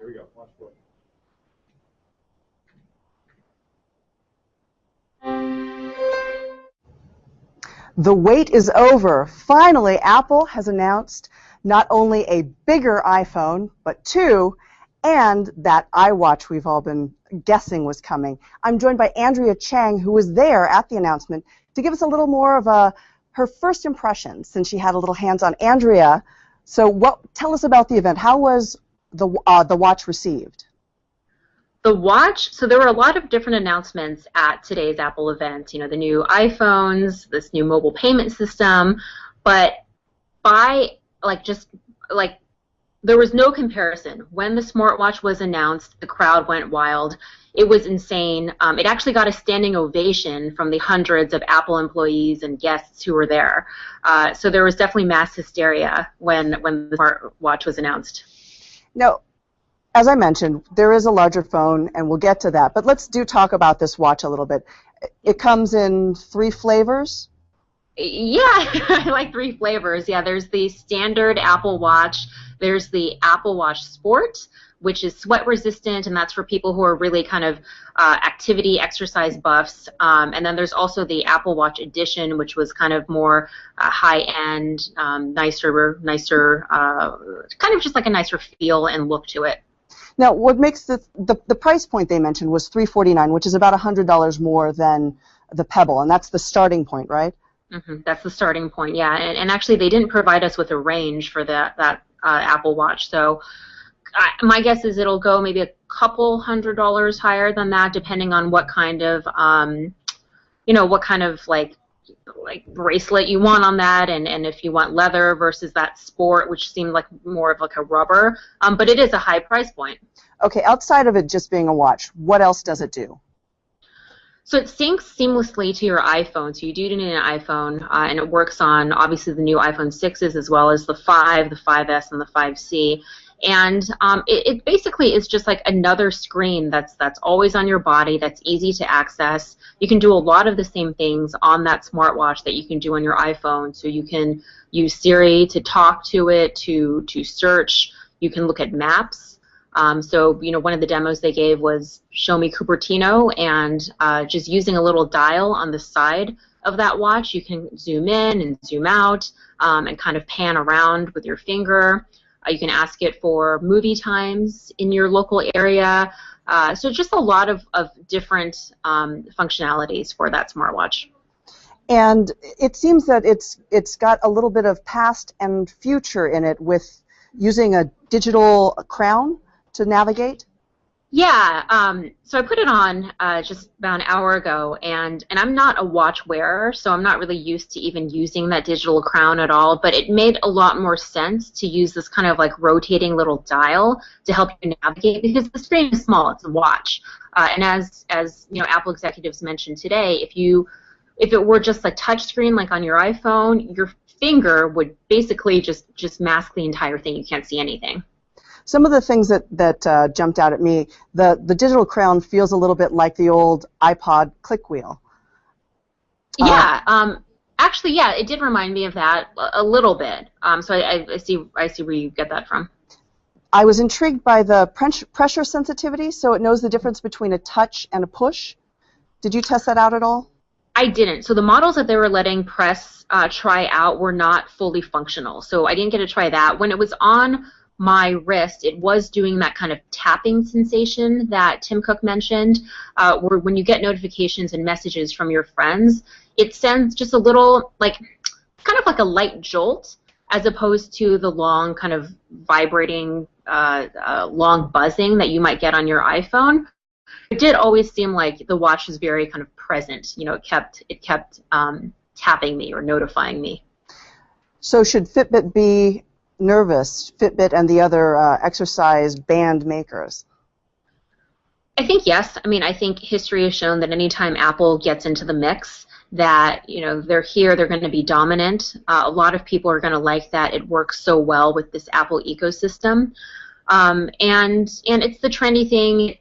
Here we go. Watch for it. The wait is over. Finally, Apple has announced not only a bigger iPhone, but two, and that iWatch we've all been guessing was coming. I'm joined by Andrea Chang, who was there at the announcement, to give us a little more of her first impressions since she had a little hands-on. Andrea, so tell us about the event. How was the watch received? The watch, so there were a lot of different announcements at today's Apple event. You know, the new iPhones, this new mobile payment system, but there was no comparison. When the smartwatch was announced, the crowd went wild. It was insane. It actually got a standing ovation from the hundreds of Apple employees and guests who were there. So there was definitely mass hysteria when the smartwatch was announced. Now, as I mentioned, there is a larger phone, and we'll get to that. But let's talk about this watch a little bit. It comes in 3 flavors? Yeah, I like 3 flavors. Yeah, there's the standard Apple Watch. There's the Apple Watch Sport, which is sweat resistant, and that's for people who are really kind of activity, exercise buffs. And then there's also the Apple Watch Edition, which was kind of more high-end, nicer, kind of just like a nicer feel and look to it. Now, what makes the price point they mentioned was $349, which is about $100 more than the Pebble, and that's the starting point, right? Mm-hmm. That's the starting point, yeah. And actually, they didn't provide us with a range for that Apple Watch, so my guess is it'll go maybe a couple $100 higher than that, depending on what kind of, like bracelet you want on that, and if you want leather versus that Sport, which seemed like more of like a rubber. But it is a high price point. Okay, outside of it just being a watch, what else does it do? So it syncs seamlessly to your iPhone. So you do it in an iPhone, and it works on obviously the new iPhone 6s as well as the 5, the 5S, and the 5C. And it basically is just like another screen that's always on your body, that's easy to access. You can do a lot of the same things on that smartwatch that you can do on your iPhone. So you can use Siri to talk to it, to search. You can look at maps. So, you know, one of the demos they gave was show me Cupertino, and just using a little dial on the side of that watch, you can zoom in and zoom out and kind of pan around with your finger. You can ask it for movie times in your local area. So just a lot of different functionalities for that smartwatch. And it seems that it's got a little bit of past and future in it with using a digital crown to navigate? Yeah, so I put it on just about an hour ago, and I'm not a watch wearer, so I'm not really used to even using that digital crown at all, but it made a lot more sense to use this kind of like rotating little dial to help you navigate, because the screen is small, it's a watch. And as you know, Apple executives mentioned today, if it were just a touch screen like on your iPhone, your finger would basically just mask the entire thing. You can't see anything. Some of the things that jumped out at me, the digital crown feels a little bit like the old iPod click wheel. Yeah, actually, yeah, it did remind me of that a little bit. So I see where you get that from. I was intrigued by the pressure sensitivity, so it knows the difference between a touch and a push. Did you test that out at all? I didn't. So the models that they were letting press try out were not fully functional, so I didn't get to try that. When it was on my wrist, it was doing that kind of tapping sensation that Tim Cook mentioned, where when you get notifications and messages from your friends, it sends just a little, like, kind of like a light jolt, as opposed to the long kind of vibrating, long buzzing that you might get on your iPhone. It did always seem like the watch was very kind of present. You know, it kept tapping me or notifying me. So should Fitbit be nervous, Fitbit and the other exercise band makers? I think yes. I mean, I think history has shown that anytime Apple gets into the mix, that, you know, they're here, they're going to be dominant. A lot of people are going to like that it works so well with this Apple ecosystem. And it's the trendy thing.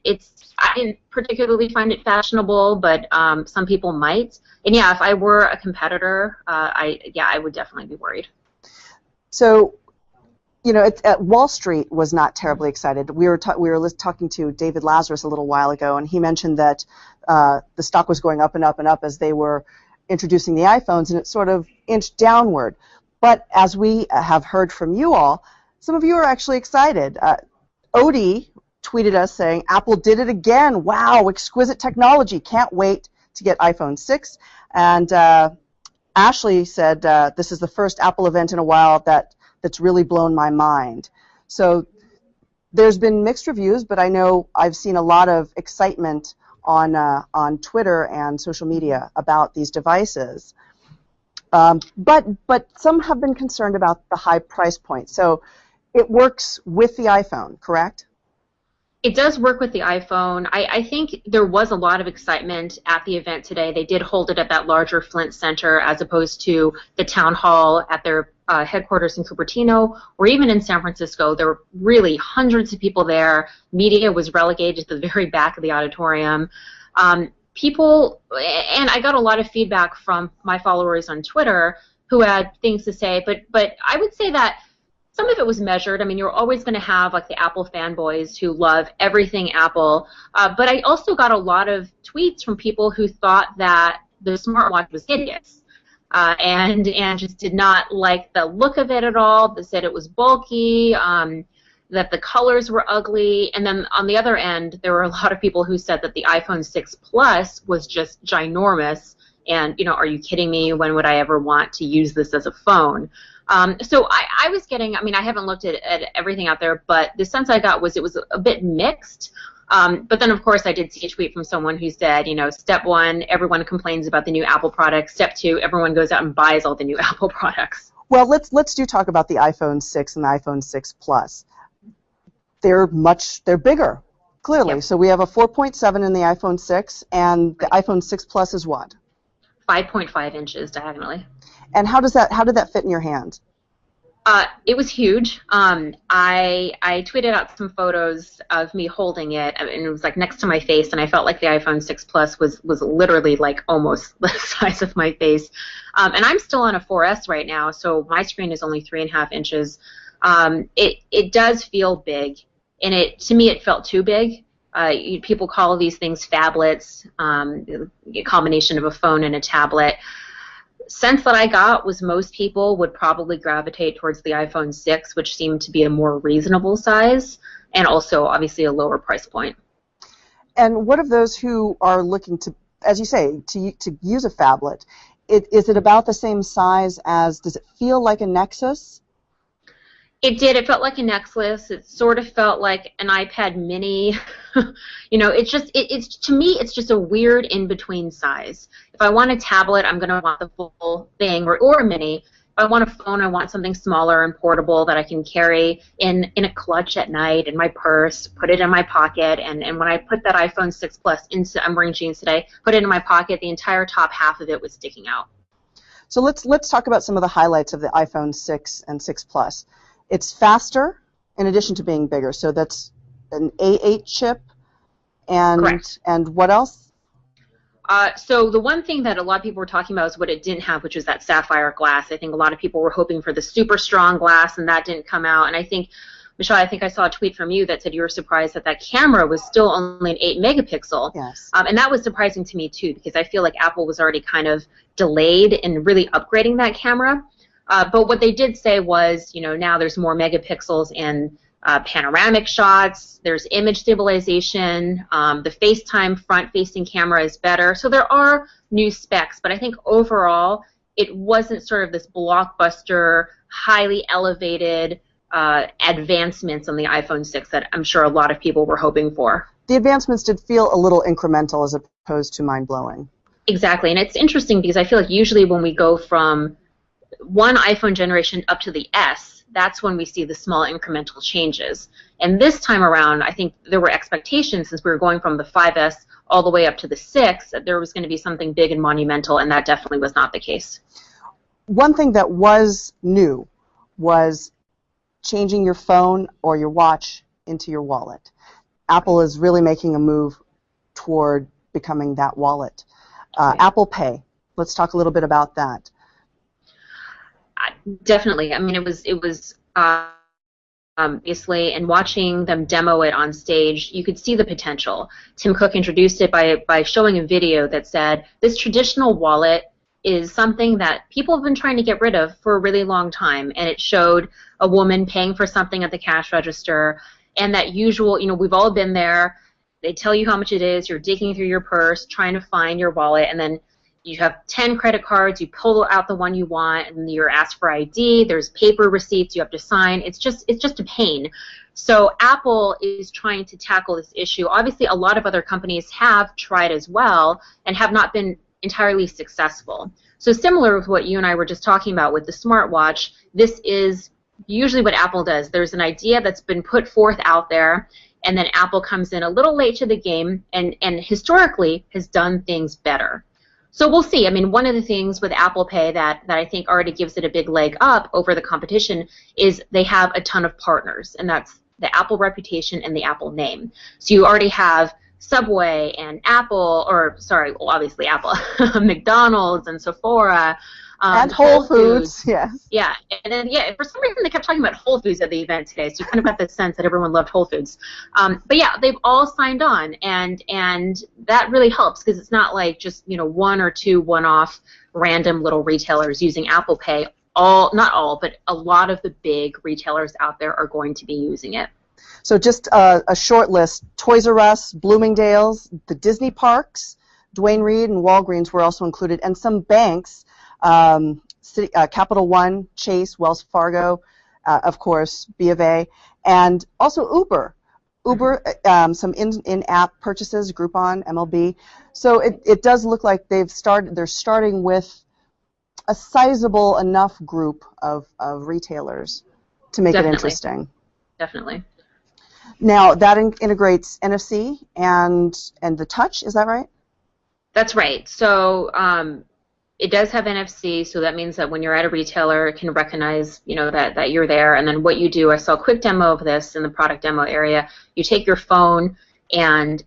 I didn't particularly find it fashionable, but some people might. And yeah, if I were a competitor, I would definitely be worried. So you know, Wall Street was not terribly excited. We were talking to David Lazarus a little while ago, and he mentioned that the stock was going up and up and up as they were introducing the iPhones, and it sort of inched downward. But as we have heard from you all, some of you are actually excited. Odie tweeted us saying, Apple did it again. Wow, exquisite technology. Can't wait to get iPhone 6. And Ashley said, this is the first Apple event in a while that's really blown my mind. So there's been mixed reviews, but I know I've seen a lot of excitement on Twitter and social media about these devices. But some have been concerned about the high price point. So it works with the iPhone, correct? It does work with the iPhone. I think there was a lot of excitement at the event today. They did hold it at that larger Flint Center as opposed to the town hall at their headquarters in Cupertino or even in San Francisco. There were really hundreds of people there. Media was relegated to the very back of the auditorium. People, and I got a lot of feedback from my followers on Twitter who had things to say, but I would say that some of it was measured. I mean, you're always going to have like the Apple fanboys who love everything Apple, but I also got a lot of tweets from people who thought that the smartwatch was hideous and just did not like the look of it at all. They said it was bulky, that the colors were ugly, and then on the other end, there were a lot of people who said that the iPhone 6 Plus was just ginormous, and, you know, are you kidding me? When would I ever want to use this as a phone? So I was getting, I mean, I haven't looked at everything out there, but the sense I got was it was a bit mixed. But then, of course, I did see a tweet from someone who said, you know, step one, everyone complains about the new Apple products. Step two, everyone goes out and buys all the new Apple products. Well, let's talk about the iPhone 6 and the iPhone 6 Plus. They're bigger, clearly. Yep. So we have a 4.7 in the iPhone 6, and the iPhone 6 Plus is what? 5.5 inches diagonally. And how did that fit in your hand? It was huge. I tweeted out some photos of me holding it, and it was like next to my face, and I felt like the iPhone 6 Plus was literally like almost the size of my face. And I'm still on a 4S right now, so my screen is only 3.5 inches. It does feel big, and to me it felt too big. People call these things phablets, a combination of a phone and a tablet. Sense that I got was most people would probably gravitate towards the iPhone 6, which seemed to be a more reasonable size, and also obviously a lower price point. And what of those who are looking to, as you say, to use a phablet? Is it about the same size as, does it feel like a Nexus? It did. It felt like a Nexus. It sort of felt like an iPad mini. You know, it's to me, it's just a weird in-between size. If I want a tablet, I'm going to want the full thing, or a mini. If I want a phone, I want something smaller and portable that I can carry in a clutch at night, in my purse, put it in my pocket, and when I put that iPhone 6 Plus into, I'm wearing jeans today, put it in my pocket, the entire top half of it was sticking out. So let's talk about some of the highlights of the iPhone 6 and 6 Plus. It's faster, in addition to being bigger. So that's an A8 chip, and Correct. And what else? So the one thing that a lot of people were talking about is what it didn't have, which was that sapphire glass. I think a lot of people were hoping for the super strong glass, and that didn't come out. And I think, Michelle, I think I saw a tweet from you that said you were surprised that that camera was still only an 8 megapixel. Yes. And that was surprising to me too, because I feel like Apple was already kind of delayed in really upgrading that camera. But what they did say was, you know, now there's more megapixels in panoramic shots, there's image stabilization, the FaceTime front-facing camera is better. So there are new specs, but I think overall it wasn't sort of this blockbuster, highly elevated advancements on the iPhone 6 that I'm sure a lot of people were hoping for. The advancements did feel a little incremental as opposed to mind-blowing. Exactly, and it's interesting because I feel like usually when we go from one iPhone generation up to the S, that's when we see the small incremental changes. And this time around, I think there were expectations, since we were going from the 5S all the way up to the 6, that there was going to be something big and monumental, and that definitely was not the case. One thing that was new was changing your phone or your watch into your wallet. Apple is really making a move toward becoming that wallet. Apple Pay. Let's talk a little bit about that. Definitely. I mean, it was basically, and watching them demo it on stage, you could see the potential. Tim Cook introduced it by showing a video that said, this traditional wallet is something that people have been trying to get rid of for a really long time, and it showed a woman paying for something at the cash register, and that usual, we've all been there. They tell you how much it is, you're digging through your purse, trying to find your wallet, and then you have 10 credit cards, you pull out the one you want, and you're asked for ID, there's paper receipts you have to sign. It's just a pain. So Apple is trying to tackle this issue. Obviously, a lot of other companies have tried as well and have not been entirely successful. So similar with what you and I were just talking about with the smartwatch, this is usually what Apple does. There's an idea that's been put forth out there, and then Apple comes in a little late to the game and historically has done things better. So we'll see. I mean, one of the things with Apple Pay that I think already gives it a big leg up over the competition is they have a ton of partners, and that's the Apple reputation and the Apple name. So you already have Subway and Apple, or sorry, well, obviously Apple, McDonald's and Sephora, and Whole Foods, yes. Yeah, and then for some reason they kept talking about Whole Foods at the event today, so you kind of got the sense that everyone loved Whole Foods. But yeah, they've all signed on, and that really helps because it's not like just one or two one-off random little retailers using Apple Pay. Not all, but a lot of the big retailers out there are going to be using it. So just a short list: Toys R Us, Bloomingdale's, the Disney parks, Duane Reade and Walgreens were also included, and some banks. Capital One, Chase, Wells Fargo, of course, B of A, and also Uber. Some in-app purchases, Groupon, MLB. So it does look like they're starting with a sizable enough group of retailers to make it interesting. Definitely. Now that integrates NFC and the touch. Is that right? That's right. So it does have NFC, so that means that when you're at a retailer, it can recognize, that you're there. And then what you do, I saw a quick demo of this in the product demo area. You take your phone and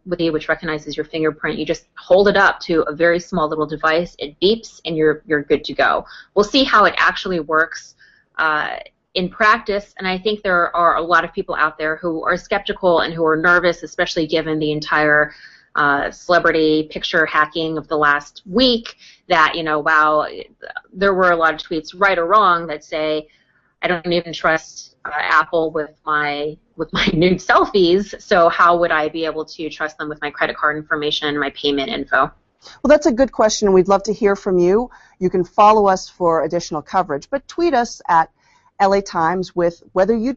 which recognizes your fingerprint, you just hold it up to a very small little device. It beeps, and you're good to go. We'll see how it actually works in practice, and I think there are a lot of people out there who are skeptical and who are nervous, especially given the entire celebrity picture hacking of the last week, that wow, there were a lot of tweets, right or wrong, that say I don't even trust Apple with my nude selfies, so how would I be able to trust them with my credit card information, my payment info? Well, that's a good question, and we'd love to hear from you. You can follow us for additional coverage, but tweet us at LA Times with whether you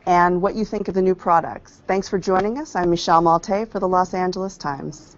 and what you think of the new products. Thanks for joining us. I'm Michelle Malte for the Los Angeles Times.